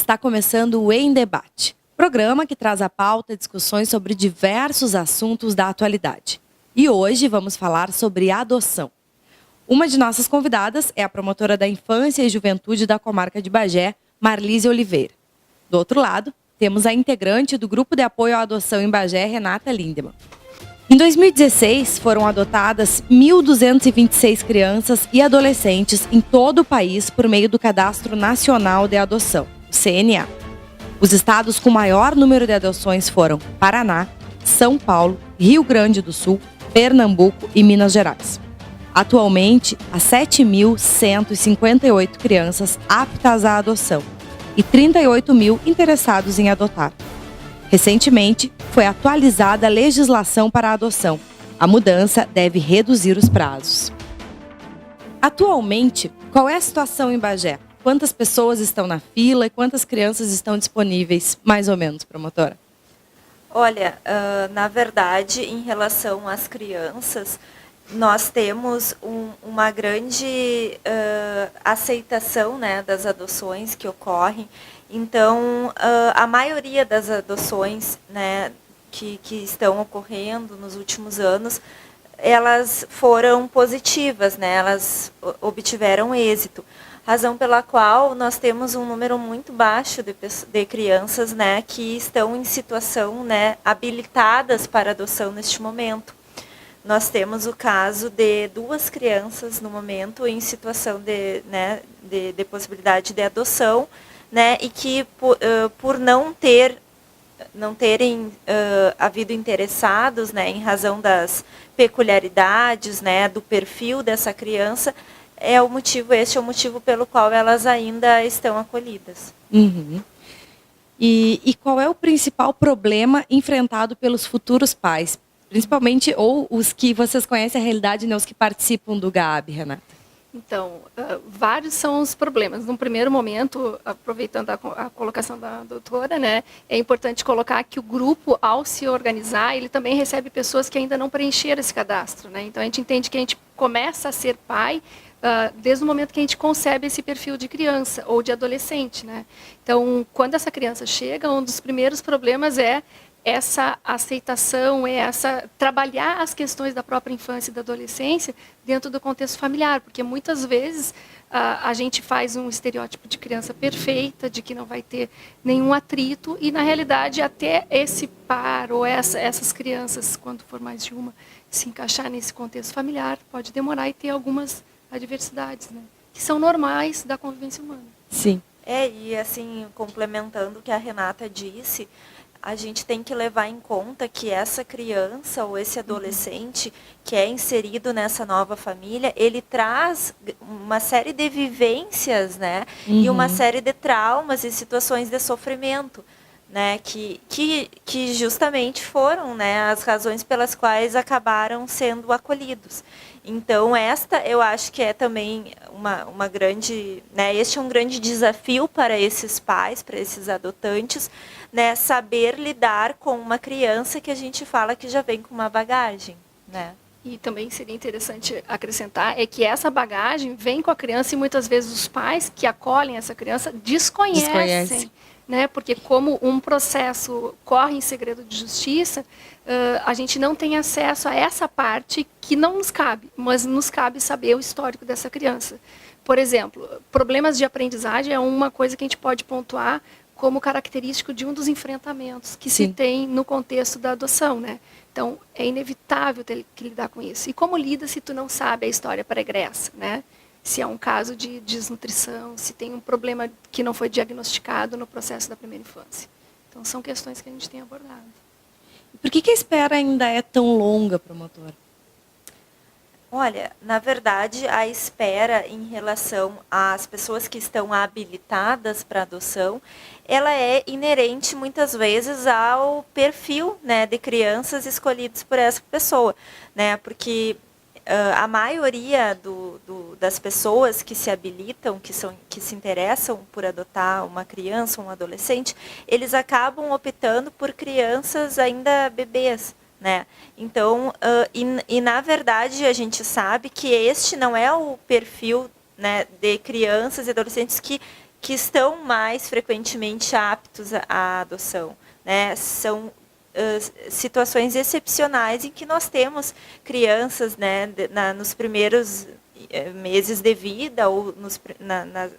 está começando o Em Debate, programa que traz à pauta discussões sobre diversos assuntos da atualidade. E hoje vamos falar sobre adoção. Uma de nossas convidadas é a promotora da Infância e Juventude da comarca de Bagé, Marlise Oliveira. Do outro lado, temos a integrante do Grupo de Apoio à Adoção em Bagé, Renata Lindemann. Em 2016, foram adotadas 1.226 crianças e adolescentes em todo o país por meio do Cadastro Nacional de Adoção, o CNA. Os estados com maior número de adoções foram Paraná, São Paulo, Rio Grande do Sul, Pernambuco e Minas Gerais. Atualmente, há 7.158 crianças aptas à adoção e 38 mil interessados em adotar. Recentemente, foi atualizada a legislação para a adoção. A mudança deve reduzir os prazos. Atualmente, qual é a situação em Bagé? Quantas pessoas estão na fila e quantas crianças estão disponíveis, mais ou menos, promotora? Olha, na verdade, em relação às crianças, nós temos uma grande aceitação, né, das adoções que ocorrem. Então, a maioria das adoções, né, que estão ocorrendo nos últimos anos, elas foram positivas, né, elas obtiveram êxito. Razão pela qual nós temos um número muito baixo de crianças, né, que estão em situação, né, habilitadas para adoção neste momento. Nós temos o caso de 2 crianças no momento em situação de possibilidade de adoção, né, e que por não terem havido interessados, né, em razão das peculiaridades, né, do perfil dessa criança, este é o motivo pelo qual elas ainda estão acolhidas. Uhum. E qual é o principal problema enfrentado pelos futuros pais? Principalmente, ou os que vocês conhecem a realidade, né, os que participam do GAB, Renata? Então, vários são os problemas. Num primeiro momento, aproveitando a colocação da doutora, né, é importante colocar que o grupo, ao se organizar, ele também recebe pessoas que ainda não preencheram esse cadastro, né? Então, a gente entende que a gente começa a ser pai desde o momento que a gente concebe esse perfil de criança ou de adolescente, né? Então, quando essa criança chega, um dos primeiros problemas é essa aceitação, trabalhar as questões da própria infância e da adolescência dentro do contexto familiar, porque muitas vezes a gente faz um estereótipo de criança perfeita, de que não vai ter nenhum atrito, e na realidade até esse par ou essas crianças, quando for mais de uma, se encaixar nesse contexto familiar, pode demorar e ter algumas adversidades, né, que são normais da convivência humana. Sim. E assim, complementando o que a Renata disse, a gente tem que levar em conta que essa criança ou esse adolescente que é inserido nessa nova família, ele traz uma série de vivências, né? E uma série de traumas e situações de sofrimento, né? Que justamente foram, né, as razões pelas quais acabaram sendo acolhidos. Então, eu acho que é também uma grande, né, este é um grande desafio para esses pais, para esses adotantes, né, saber lidar com uma criança que a gente fala que já vem com uma bagagem, né? E também seria interessante acrescentar é que essa bagagem vem com a criança e muitas vezes os pais que acolhem essa criança desconhecem. Né? Porque como um processo corre em segredo de justiça, a gente não tem acesso a essa parte que não nos cabe, mas nos cabe saber o histórico dessa criança. Por exemplo, problemas de aprendizagem é uma coisa que a gente pode pontuar como característico de um dos enfrentamentos que se tem no contexto da adoção, né? Então, é inevitável ter que lidar com isso. E como lida se tu não sabe a história pregressa, né? Se é um caso de desnutrição, se tem um problema que não foi diagnosticado no processo da primeira infância. Então, são questões que a gente tem abordado. Por que a espera ainda é tão longa, promotora? Olha, na verdade, a espera em relação às pessoas que estão habilitadas para adoção, ela é inerente muitas vezes ao perfil, né, de crianças escolhidos por essa pessoa, né? Porque a maioria das pessoas que se habilitam, que se interessam por adotar uma criança, um adolescente, eles acabam optando por crianças ainda bebês, né? Então, na verdade, a gente sabe que este não é o perfil, né, de crianças e adolescentes que que estão mais frequentemente aptos à adoção, né? São situações excepcionais em que nós temos crianças, né, nos primeiros meses de vida ou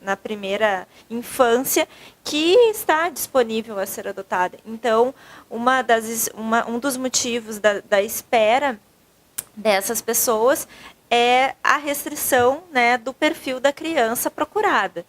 na primeira infância que está disponível a ser adotada. Então, um dos motivos da espera dessas pessoas é a restrição, né, do perfil da criança procurada.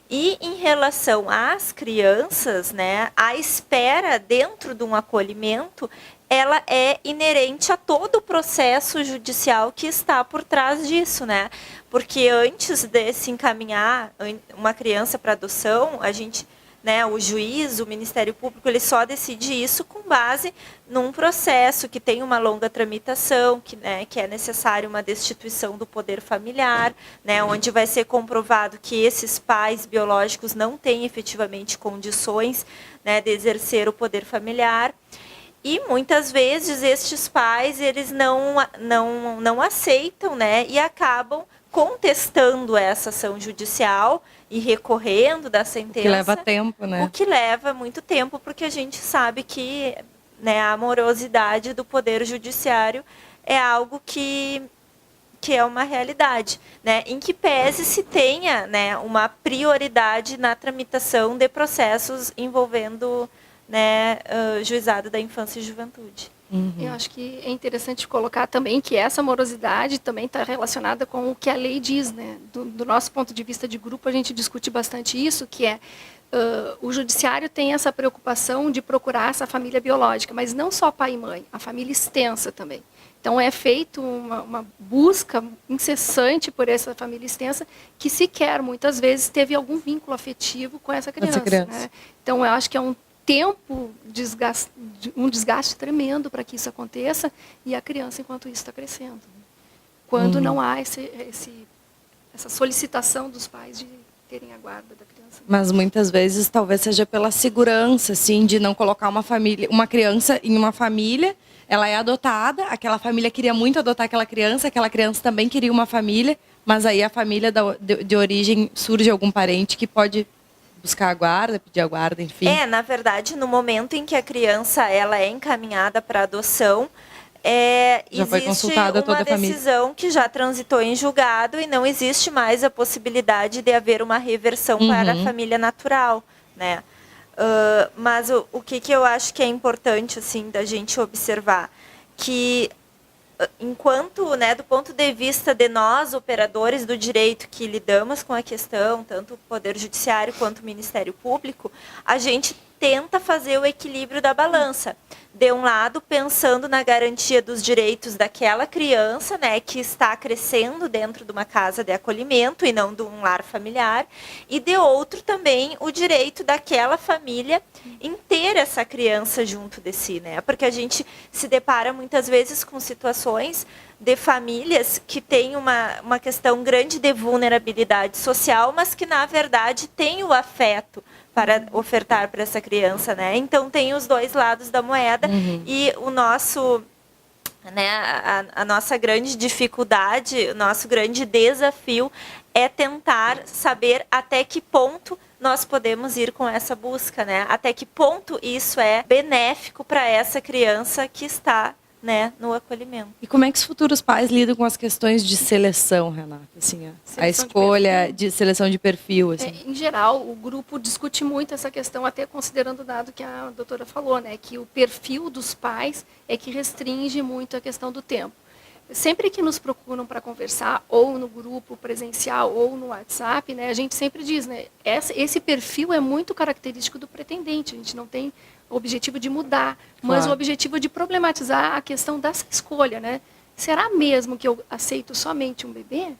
E em relação às crianças, né, a espera dentro de um acolhimento, ela é inerente a todo o processo judicial que está por trás disso, né? Porque antes de se encaminhar uma criança para adoção, a gente, né, o juiz, o Ministério Público, ele só decide isso com base num processo que tem uma longa tramitação, que é necessário uma destituição do poder familiar, né, onde vai ser comprovado que esses pais biológicos não têm efetivamente condições, né, de exercer o poder familiar. E muitas vezes estes pais eles não aceitam, né, e acabam contestando essa ação judicial e recorrendo da sentença. Que leva tempo, né? O que leva muito tempo, porque a gente sabe que, né, a morosidade do Poder Judiciário é algo que é uma realidade, né, em que pese se tenha, né, uma prioridade na tramitação de processos envolvendo, né, juizado da infância e juventude. Uhum. Eu acho que é interessante colocar também que essa morosidade também está relacionada com o que a lei diz, né? Do nosso ponto de vista de grupo, a gente discute bastante isso, que é o judiciário tem essa preocupação de procurar essa família biológica, mas não só pai e mãe, a família extensa também. Então é feito uma busca incessante por essa família extensa que sequer, muitas vezes, teve algum vínculo afetivo com essa criança. Né? Então eu acho que é um desgaste tremendo para que isso aconteça, e a criança, enquanto isso, está crescendo. Quando não há essa solicitação dos pais de terem a guarda da criança. Mas muitas vezes talvez seja pela segurança, assim, de não colocar uma criança em uma família, ela é adotada, aquela família queria muito adotar aquela criança também queria uma família, mas aí a família de origem surge algum parente que pode buscar a guarda, pedir a guarda, enfim. Na verdade, no momento em que a criança ela é encaminhada para adoção, existe uma decisão que já transitou em julgado e não existe mais a possibilidade de haver uma reversão para a família natural, né? Mas o que eu acho que é importante, assim, da gente observar, que enquanto, né, do ponto de vista de nós, operadores do direito que lidamos com a questão, tanto o Poder Judiciário quanto o Ministério Público, a gente tenta fazer o equilíbrio da balança. De um lado, pensando na garantia dos direitos daquela criança, né, que está crescendo dentro de uma casa de acolhimento e não de um lar familiar, e de outro também o direito daquela família em ter essa criança junto de si, né? Porque a gente se depara muitas vezes com situações de famílias que têm uma questão grande de vulnerabilidade social, mas que na verdade têm o afeto para ofertar para essa criança, né? Então tem os dois lados da moeda e o nosso, né, a nossa grande dificuldade, o nosso grande desafio é tentar saber até que ponto nós podemos ir com essa busca, né? Até que ponto isso é benéfico para essa criança que está, né, no acolhimento. E como é que os futuros pais lidam com as questões de seleção, Renata? Assim, a escolha de seleção de perfil. Assim. Em geral, o grupo discute muito essa questão, até considerando o dado que a doutora falou, né, que o perfil dos pais é que restringe muito a questão do tempo. Sempre que nos procuram para conversar, ou no grupo presencial, ou no WhatsApp, né, a gente sempre diz, né, esse perfil é muito característico do pretendente, a gente não tem o objetivo de mudar, mas o objetivo de problematizar a questão dessa escolha, né? Será mesmo que eu aceito somente um bebê?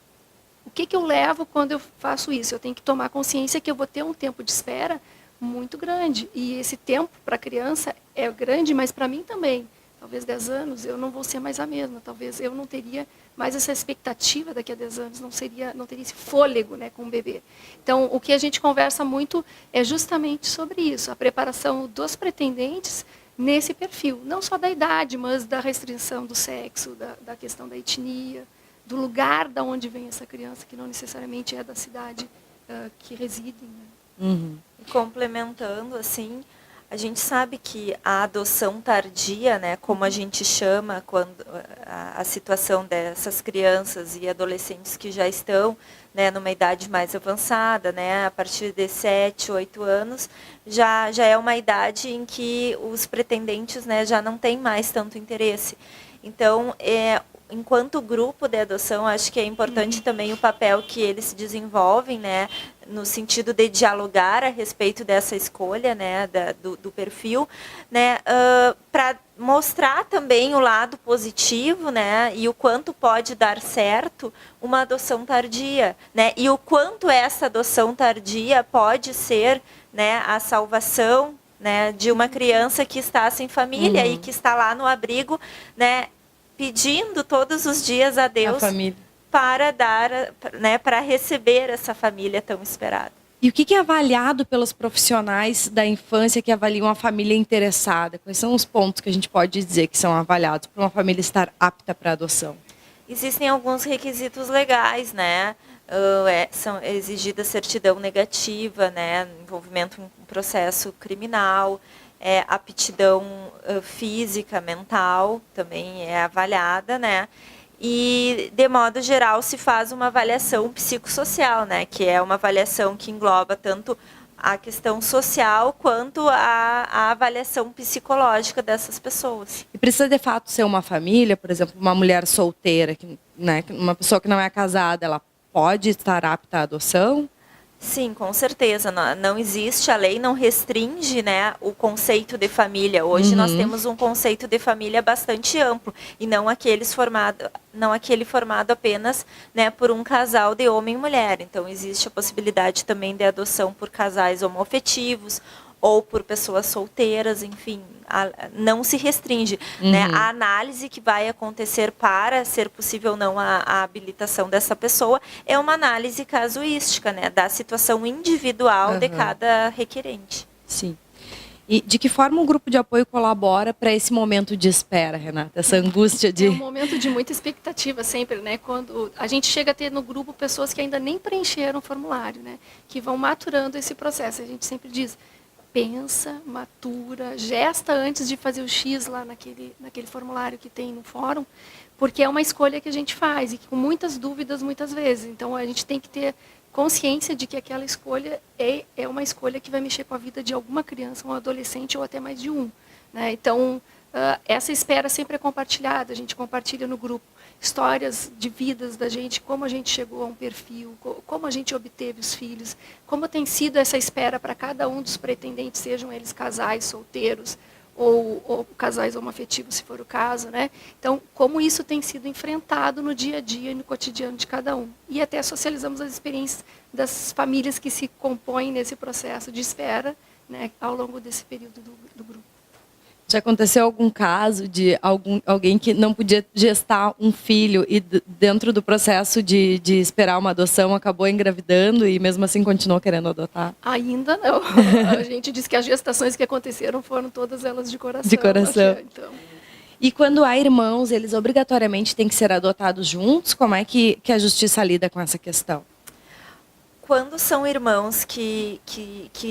O que eu levo quando eu faço isso? Eu tenho que tomar consciência que eu vou ter um tempo de espera muito grande, e esse tempo para a criança é grande, mas para mim também. Talvez 10 anos eu não vou ser mais a mesma, talvez eu não teria mais essa expectativa daqui a 10 anos, não teria esse fôlego, né, com o bebê. Então, o que a gente conversa muito é justamente sobre isso, a preparação dos pretendentes nesse perfil, não só da idade, mas da restrição do sexo, da questão da etnia, do lugar da onde vem essa criança, que não necessariamente é da cidade que residem. Né? Complementando, assim, a gente sabe que a adoção tardia, né, como a gente chama quando a situação dessas crianças e adolescentes que já estão, né, numa idade mais avançada, né, a partir de 7, 8 anos, já é uma idade em que os pretendentes, né, já não têm mais tanto interesse. Então, enquanto grupo de adoção, acho que é importante também o papel que eles se desenvolvem, né, no sentido de dialogar a respeito dessa escolha, né, do perfil, né, para mostrar também o lado positivo, né, e o quanto pode dar certo uma adoção tardia, né, e o quanto essa adoção tardia pode ser, né, a salvação, né, de uma criança que está sem família e que está lá no abrigo, né, pedindo todos os dias a Deus para dar, né, para receber essa família tão esperada. E o que é avaliado pelos profissionais da infância que avaliam a família interessada? Quais são os pontos que a gente pode dizer que são avaliados para uma família estar apta para adoção? Existem alguns requisitos legais, né? São exigida certidão negativa, né? Envolvimento em processo criminal, aptidão física, mental, também é avaliada, né? E, de modo geral, se faz uma avaliação psicossocial, né? Que é uma avaliação que engloba tanto a questão social quanto a avaliação psicológica dessas pessoas. E precisa, de fato, ser uma família, por exemplo, uma mulher solteira, né? Uma pessoa que não é casada, ela pode estar apta à adoção? Sim, com certeza. Não existe, a lei não restringe, né, o conceito de família. Hoje nós temos um conceito de família bastante amplo e não aquele formado apenas, né, por um casal de homem e mulher. Então existe a possibilidade também de adoção por casais homoafetivos ou por pessoas solteiras, enfim, não se restringe, né? A análise que vai acontecer para ser possível ou não a habilitação dessa pessoa é uma análise casuística, né, da situação individual de cada requerente. Sim. E de que forma o grupo de apoio colabora para esse momento de espera, Renata? Essa angústia de... É um momento de muita expectativa sempre, né? Quando a gente chega a ter no grupo pessoas que ainda nem preencheram o formulário, né? Que vão maturando esse processo. A gente sempre diz, pensa, matura, gesta antes de fazer o X lá naquele formulário que tem no fórum, porque é uma escolha que a gente faz e com muitas dúvidas muitas vezes. Então a gente tem que ter consciência de que aquela escolha é uma escolha que vai mexer com a vida de alguma criança, um adolescente ou até mais de um, né? Então essa espera sempre é compartilhada, a gente compartilha no grupo histórias de vidas da gente, como a gente chegou a um perfil, como a gente obteve os filhos, como tem sido essa espera para cada um dos pretendentes, sejam eles casais, solteiros ou casais homoafetivos, se for o caso, né? Então, como isso tem sido enfrentado no dia a dia e no cotidiano de cada um. E até socializamos as experiências das famílias que se compõem nesse processo de espera, né, ao longo desse período do grupo. Já aconteceu algum caso de alguém que não podia gestar um filho e dentro do processo de esperar uma adoção acabou engravidando e mesmo assim continuou querendo adotar? Ainda não. A gente diz que as gestações que aconteceram foram todas elas de coração. De coração. Então. E quando há irmãos, eles obrigatoriamente têm que ser adotados juntos? Como é que a justiça lida com essa questão? Quando são irmãos que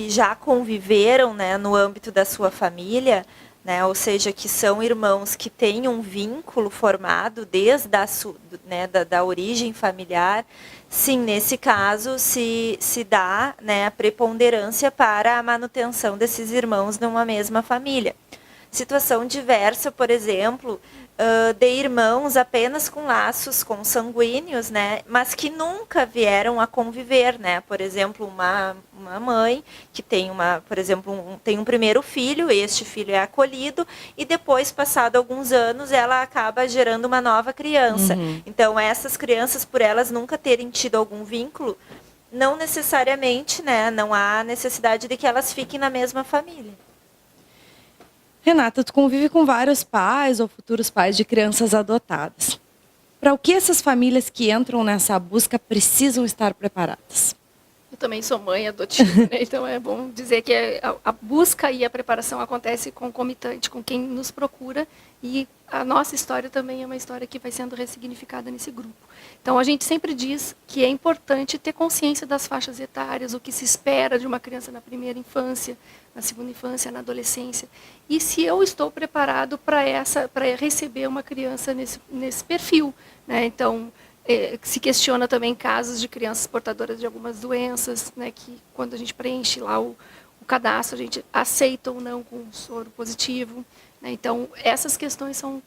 já conviveram, né, no âmbito da sua família, né, ou seja, que são irmãos que têm um vínculo formado desde da origem familiar, sim, nesse caso se dá, né, a preponderância para a manutenção desses irmãos numa mesma família. Situação diversa, por exemplo, de irmãos apenas com laços consanguíneos, né, mas que nunca vieram a conviver, né? Por exemplo, uma mãe que tem tem um primeiro filho, este filho é acolhido e depois, passado alguns anos, ela acaba gerando uma nova criança. Então, essas crianças, por elas nunca terem tido algum vínculo, não necessariamente, né, não há necessidade de que elas fiquem na mesma família. Renata, tu convive com vários pais ou futuros pais de crianças adotadas. Para o que essas famílias que entram nessa busca precisam estar preparadas? Eu também sou mãe adotiva, né? Então é bom dizer que a busca e a preparação acontece concomitante com quem nos procura, e a nossa história também é uma história que vai sendo ressignificada nesse grupo. Então a gente sempre diz que é importante ter consciência das faixas etárias, o que se espera de uma criança na primeira infância, na segunda infância, na adolescência, e se eu estou preparado para receber uma criança nesse perfil, né? Então se questiona também casos de crianças portadoras de algumas doenças, né, que quando a gente preenche lá o cadastro, a gente aceita ou não com soro positivo, né? Então, essas questões são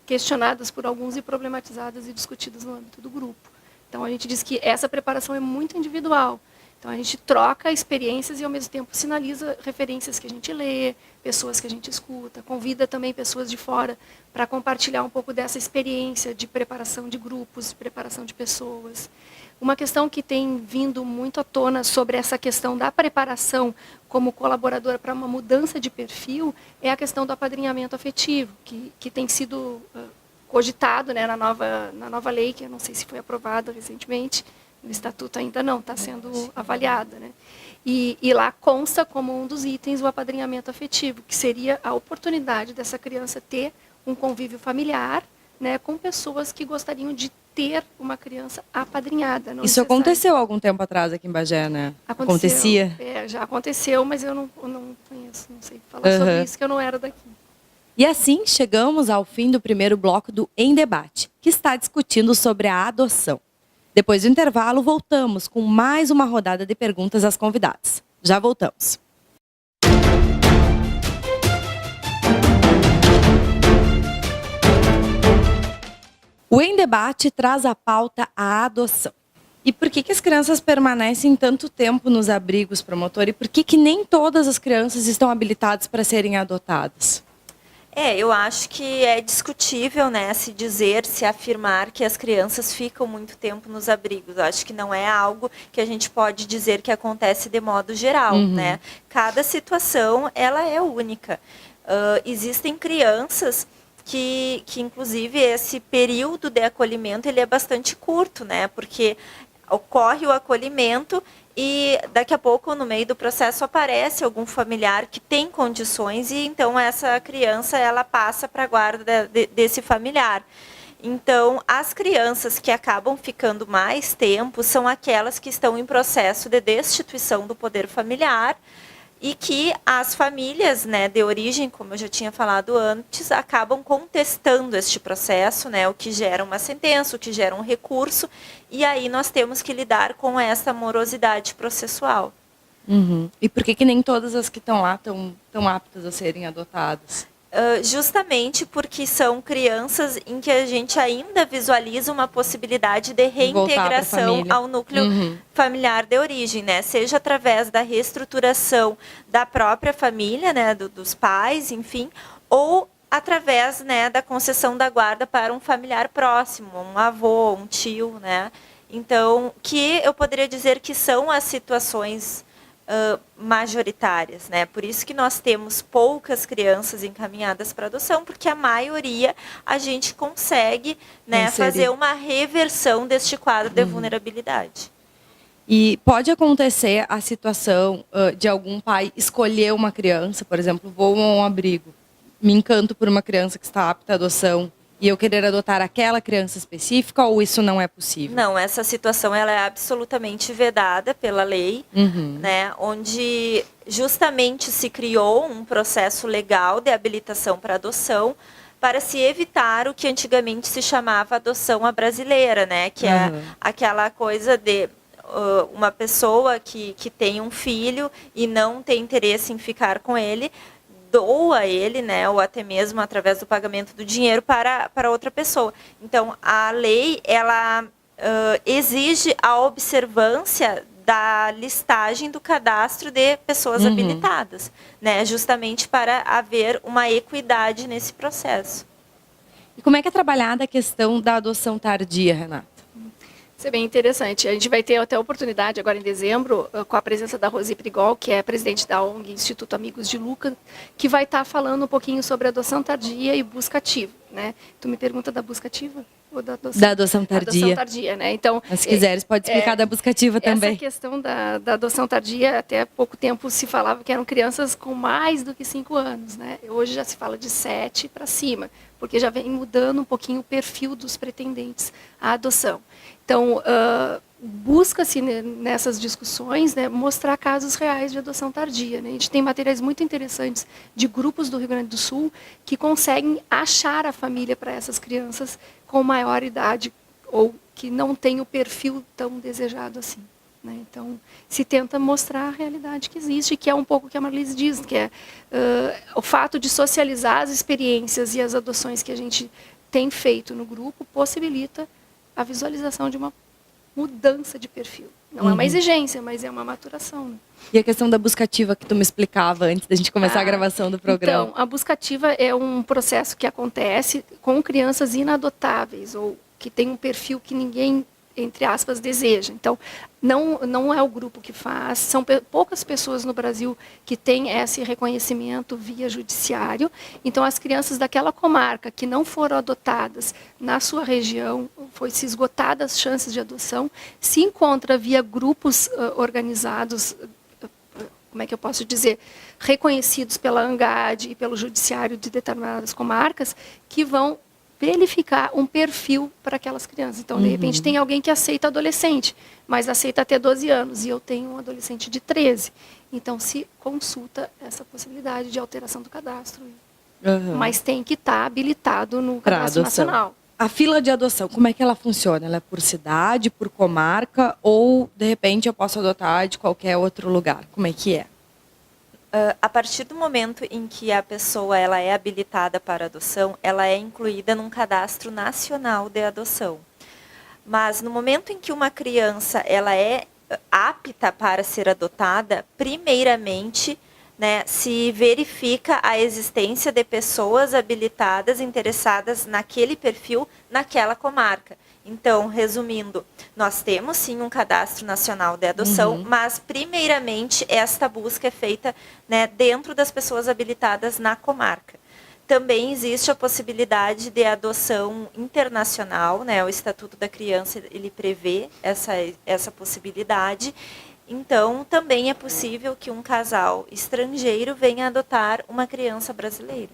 questionadas por alguns e problematizadas e discutidas no âmbito do grupo. Então, a gente diz que essa preparação é muito individual. Então, a gente troca experiências e, ao mesmo tempo, sinaliza referências que a gente lê, pessoas que a gente escuta, convida também pessoas de fora para compartilhar um pouco dessa experiência de preparação de grupos, de preparação de pessoas. Uma questão que tem vindo muito à tona sobre essa questão da preparação como colaboradora para uma mudança de perfil é a questão do apadrinhamento afetivo, que tem sido cogitado, né, na nova lei, que eu não sei se foi aprovada recentemente. No estatuto ainda não, está sendo avaliada, né? E lá consta como um dos itens o apadrinhamento afetivo, que seria a oportunidade dessa criança ter um convívio familiar, né, com pessoas que gostariam de ter uma criança apadrinhada. Isso aconteceu algum tempo atrás aqui em Bagé, né? Acontecia? Já aconteceu, mas eu não conheço, não sei falar sobre isso, que eu não era daqui. E assim chegamos ao fim do primeiro bloco do Em Debate, que está discutindo sobre a adoção. Depois do intervalo, voltamos com mais uma rodada de perguntas às convidadas. Já voltamos. O Em Debate traz à pauta a adoção. E por que as crianças permanecem tanto tempo nos abrigos, promotor? E por que nem todas as crianças estão habilitadas para serem adotadas? Eu acho que é discutível, né, se afirmar que as crianças ficam muito tempo nos abrigos. Eu acho que não é algo que a gente pode dizer que acontece de modo geral, né? Cada situação, ela é única. Existem crianças que inclusive, esse período de acolhimento, ele é bastante curto, né? Porque ocorre o acolhimento e daqui a pouco, no meio do processo, aparece algum familiar que tem condições e então essa criança, ela passa para a guarda desse familiar. Então, as crianças que acabam ficando mais tempo são aquelas que estão em processo de destituição do poder familiar e que as famílias, né, de origem, como eu já tinha falado antes, acabam contestando este processo, né, o que gera uma sentença, o que gera um recurso, e aí nós temos que lidar com essa morosidade processual. E por que nem todas as que estão lá estão aptas a serem adotadas? Justamente porque são crianças em que a gente ainda visualiza uma possibilidade de reintegração ao núcleo familiar de origem, né? Seja através da reestruturação da própria família, né, dos pais, enfim, ou através, né, da concessão da guarda para um familiar próximo, um avô, um tio, né? Então, que eu poderia dizer que são as situações majoritárias, né? Por isso que nós temos poucas crianças encaminhadas para adoção, porque a maioria a gente consegue, né, fazer uma reversão deste quadro de vulnerabilidade. E pode acontecer a situação de algum pai escolher uma criança, por exemplo, vou a um abrigo, me encanto por uma criança que está apta à adoção, e eu querer adotar aquela criança específica, ou isso não é possível? Não, essa situação ela é absolutamente vedada pela lei, né, onde justamente se criou um processo legal de habilitação para adoção para se evitar o que antigamente se chamava adoção à brasileira, né, que é aquela coisa de uma pessoa que tem um filho e não tem interesse em ficar com ele, doa ele, né, ou até mesmo através do pagamento do dinheiro para outra pessoa. Então, a lei, ela exige a observância da listagem do cadastro de pessoas habilitadas, né, justamente para haver uma equidade nesse processo. E como é que é trabalhada a questão da adoção tardia, Renata? Isso é bem interessante. A gente vai ter até a oportunidade agora em dezembro, com a presença da Rosi Prigol, que é presidente da ONG Instituto Amigos de Luca, que vai estar falando um pouquinho sobre adoção tardia e busca ativa, né? Tu me pergunta da busca ativa? ou da Da adoção tardia. Adoção tardia, né? Então, Mas se quiseres, pode explicar da buscativa também. Essa questão da adoção tardia, até há pouco tempo se falava que eram crianças com mais do que 5 anos, né? Hoje já se fala de 7 para cima, porque já vem mudando um pouquinho o perfil dos pretendentes à adoção. Então, busca-se nessas discussões, né, mostrar casos reais de adoção tardia, né? A gente tem materiais muito interessantes de grupos do Rio Grande do Sul que conseguem achar a família para essas crianças com maior idade ou que não tem o perfil tão desejado assim, né? Então, se tenta mostrar a realidade que existe, que é um pouco o que a Marlise diz, que é o fato de socializar as experiências e as adoções que a gente tem feito no grupo possibilita a visualização de uma mudança de perfil. Não é uma exigência, mas é uma maturação, né? E a questão da buscativa que tu me explicava antes da gente começar a gravação do programa? Então, a buscativa é um processo que acontece com crianças inadotáveis ou que tem um perfil que ninguém, entre aspas, deseja. Então, não é o grupo que faz, são poucas pessoas no Brasil que têm esse reconhecimento via judiciário. Então, as crianças daquela comarca que não foram adotadas na sua região, foi-se esgotadas as chances de adoção, se encontra via grupos organizados, como é que eu posso dizer, reconhecidos pela ANGAD e pelo judiciário de determinadas comarcas, que vão verificar um perfil para aquelas crianças. Então, de repente, tem alguém que aceita adolescente, mas aceita até 12 anos, e eu tenho um adolescente de 13. Então, se consulta essa possibilidade de alteração do cadastro. Mas tem que estar habilitado no cadastro nacional. A fila de adoção, como é que ela funciona? Ela é por cidade, por comarca, ou, de repente, eu posso adotar de qualquer outro lugar? Como é que é? A partir do momento em que a pessoa ela é habilitada para adoção, ela é incluída num cadastro nacional de adoção. Mas no momento em que uma criança ela é apta para ser adotada, primeiramente, né, se verifica a existência de pessoas habilitadas, interessadas naquele perfil, naquela comarca. Então, resumindo, nós temos sim um cadastro nacional de adoção, mas primeiramente esta busca é feita, né, dentro das pessoas habilitadas na comarca. Também existe a possibilidade de adoção internacional, né, o Estatuto da Criança ele prevê essa possibilidade. Então, também é possível que um casal estrangeiro venha adotar uma criança brasileira.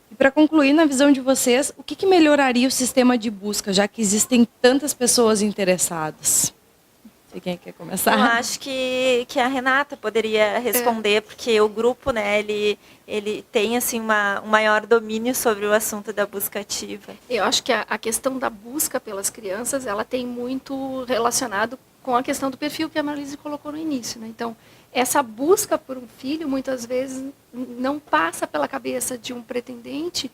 E para concluir, na visão de vocês, o que melhoraria o sistema de busca, já que existem tantas pessoas interessadas? Não sei quem quer começar. Eu acho que a Renata poderia responder, porque o grupo, né, ele tem assim, um maior domínio sobre o assunto da busca ativa. Eu acho que a questão da busca pelas crianças, ela tem muito relacionado com a questão do perfil que a Marlise colocou no início, né? Então, essa busca por um filho, muitas vezes, não passa pela cabeça de um pretendente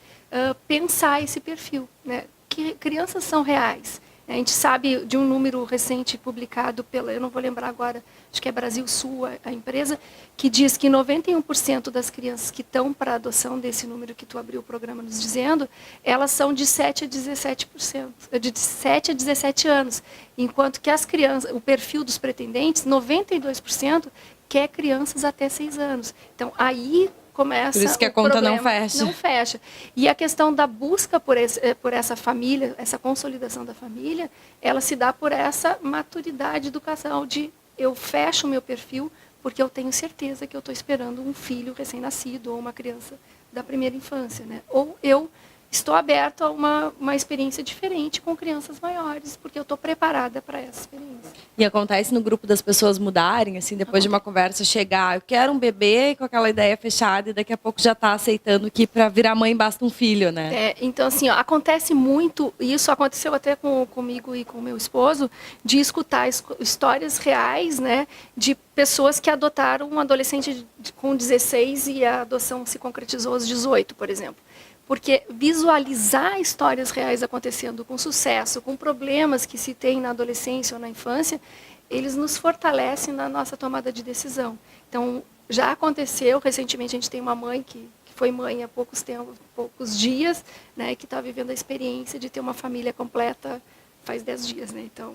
pensar esse perfil, né? Que crianças são reais. A gente sabe de um número recente publicado pela, eu não vou lembrar agora, acho que é Brasil Sul, a empresa, que diz que 91% das crianças que estão para adoção, desse número que tu abriu o programa nos dizendo, elas são de 7 a 17%, de 7 a 17 anos, enquanto que as crianças, o perfil dos pretendentes, 92% quer crianças até 6 anos. Então, aí começa por isso que a conta problema, não fecha. Não fecha. E a questão da busca por essa família, essa consolidação da família, ela se dá por essa maturidade do casal de eu fecho o meu perfil porque eu tenho certeza que eu estou esperando um filho recém-nascido ou uma criança da primeira infância, né? Ou eu estou aberto a uma experiência diferente com crianças maiores, porque eu estou preparada para essa experiência. E acontece no grupo das pessoas mudarem, assim, depois de uma conversa chegar, eu quero um bebê com aquela ideia fechada e daqui a pouco já está aceitando que para virar mãe basta um filho, né? Então, assim, ó, acontece muito, e isso aconteceu até comigo e com o meu esposo, de escutar histórias reais, né, de pessoas que adotaram um adolescente com 16 e a adoção se concretizou aos 18, por exemplo. Porque visualizar histórias reais acontecendo com sucesso, com problemas que se tem na adolescência ou na infância, eles nos fortalecem na nossa tomada de decisão. Então, já aconteceu, recentemente a gente tem uma mãe que foi mãe há poucos dias, né, que está vivendo a experiência de ter uma família completa faz 10 dias. Né? Então,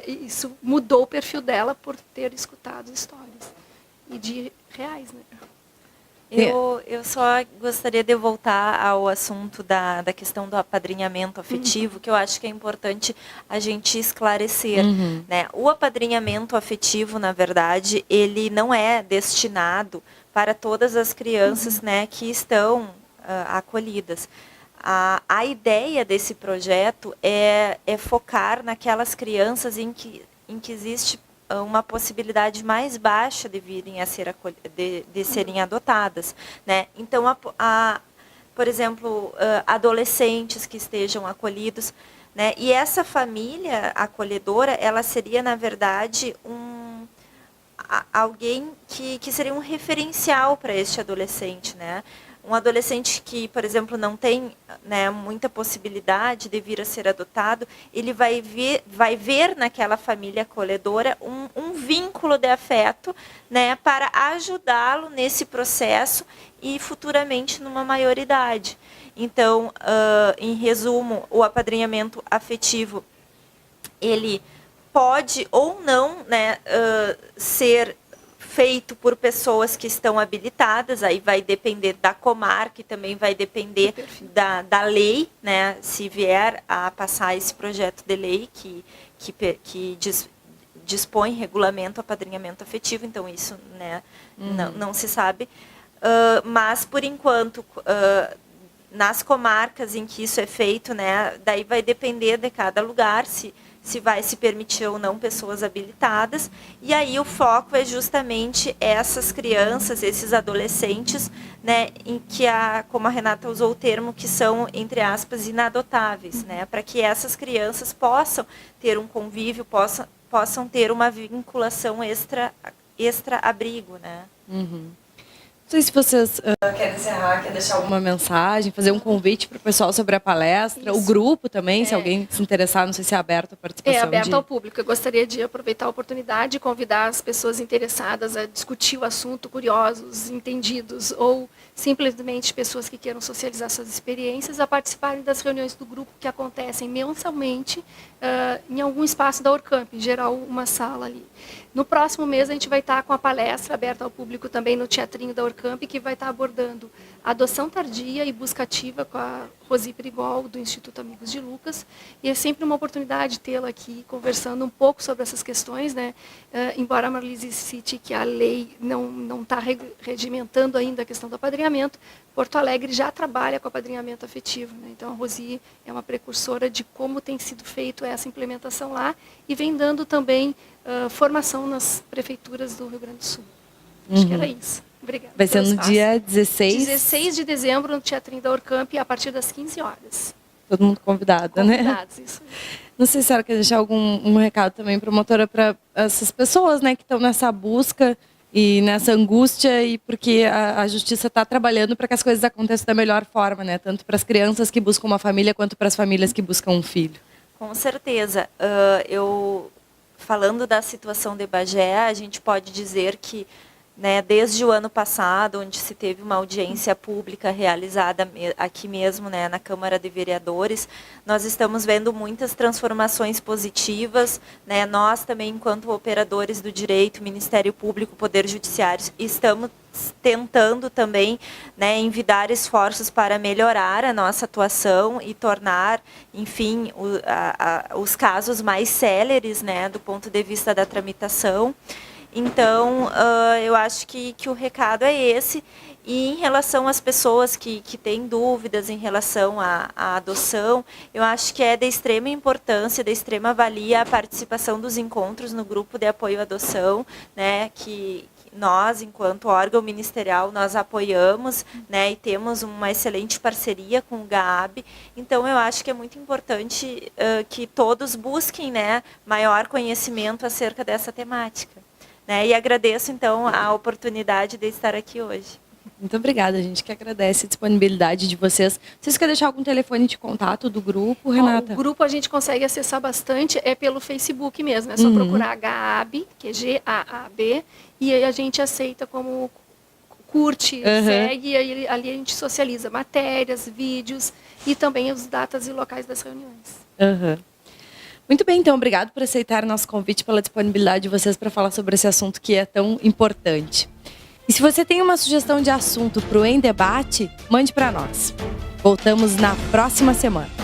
isso mudou o perfil dela por ter escutado histórias. E de reais, né? Eu só gostaria de voltar ao assunto da questão do apadrinhamento afetivo, que eu acho que é importante a gente esclarecer. Né? O apadrinhamento afetivo, na verdade, ele não é destinado para todas as crianças, né, que estão acolhidas. A ideia desse projeto é focar naquelas crianças em que existe uma possibilidade mais baixa de virem a ser de serem adotadas, né? Então, por exemplo, adolescentes que estejam acolhidos, né? E essa família acolhedora, ela seria, na verdade, alguém que seria um referencial para este adolescente, né? Um adolescente que, por exemplo, não tem, né, muita possibilidade de vir a ser adotado, ele vai ver naquela família acolhedora um vínculo de afeto, né, para ajudá-lo nesse processo e futuramente numa maioridade. Então, em resumo, o apadrinhamento afetivo, ele pode ou não, né, ser feito por pessoas que estão habilitadas, aí vai depender da comarca e também vai depender da lei, né, se vier a passar esse projeto de lei que dispõe regulamento apadrinhamento afetivo, então isso, né, não se sabe. Mas, por enquanto, nas comarcas em que isso é feito, né, daí vai depender de cada lugar, se vai se permitir ou não pessoas habilitadas, e aí o foco é justamente essas crianças, esses adolescentes, né, em que como a Renata usou o termo, que são, entre aspas, inadotáveis, né, para que essas crianças possam ter um convívio, possam ter uma vinculação extra-abrigo, né. Não sei se vocês querem encerrar, quer deixar alguma mensagem, fazer um convite para o pessoal sobre a palestra, o grupo também, se alguém se interessar, não sei se é aberto a participação. É aberto ao público. Eu gostaria de aproveitar a oportunidade e convidar as pessoas interessadas a discutir o assunto, curiosos, entendidos, ou simplesmente pessoas que queiram socializar suas experiências, a participarem das reuniões do grupo que acontecem mensalmente em algum espaço da Orcamp, em geral uma sala ali. No próximo mês a gente vai estar com a palestra aberta ao público também no Teatrinho da Orcamp, que vai estar abordando adoção tardia e busca ativa com a Rosi Perigol, do Instituto Amigos de Lucas. E é sempre uma oportunidade tê-la aqui conversando um pouco sobre essas questões, né? Embora a Marlise cite que a lei não está regimentando ainda a questão do apadrinhamento, Porto Alegre já trabalha com apadrinhamento afetivo, né? Então a Rosi é uma precursora de como tem sido feito essa implementação lá e vem dando também formação nas prefeituras do Rio Grande do Sul. Acho que era isso. Obrigada. Vai ser no dia 16? 16 de dezembro, no Teatrinho da Orcamp, a partir das 15 horas. Todo mundo convidado, né? Convidados, isso. Não sei se a senhora quer deixar algum recado também, promotora, para essas pessoas, né, que estão nessa busca e nessa angústia, e porque a justiça está trabalhando para que as coisas aconteçam da melhor forma, né? Tanto para as crianças que buscam uma família, quanto para as famílias que buscam um filho. Com certeza. Falando da situação de Bagé, a gente pode dizer que, né, desde o ano passado, onde se teve uma audiência pública realizada aqui mesmo, né, na Câmara de Vereadores, nós estamos vendo muitas transformações positivas, né, nós também, enquanto operadores do direito, Ministério Público, Poder Judiciário, estamos tentando também, né, envidar esforços para melhorar a nossa atuação e tornar, enfim, os casos mais céleres, né, do ponto de vista da tramitação. Então, eu acho que o recado é esse. E em relação às pessoas que têm dúvidas em relação à adoção, eu acho que é de extrema importância, de extrema valia a participação dos encontros no grupo de apoio à adoção, né, que nós, enquanto órgão ministerial, nós apoiamos, né, e temos uma excelente parceria com o GAAB. Então, eu acho que é muito importante que todos busquem, né, maior conhecimento acerca dessa temática. Né? E agradeço, então, a oportunidade de estar aqui hoje. Muito obrigada, a gente que agradece a disponibilidade de vocês. Vocês querem deixar algum telefone de contato do grupo, Renata? O grupo a gente consegue acessar bastante, é pelo Facebook mesmo, é só procurar GAAB, que é G-A-A-B, e aí a gente aceita como curte, segue, e ali a gente socializa matérias, vídeos e também as datas e locais das reuniões. Muito bem, então, obrigado por aceitar nosso convite, pela disponibilidade de vocês para falar sobre esse assunto que é tão importante. E se você tem uma sugestão de assunto para o Em Debate, mande para nós. Voltamos na próxima semana.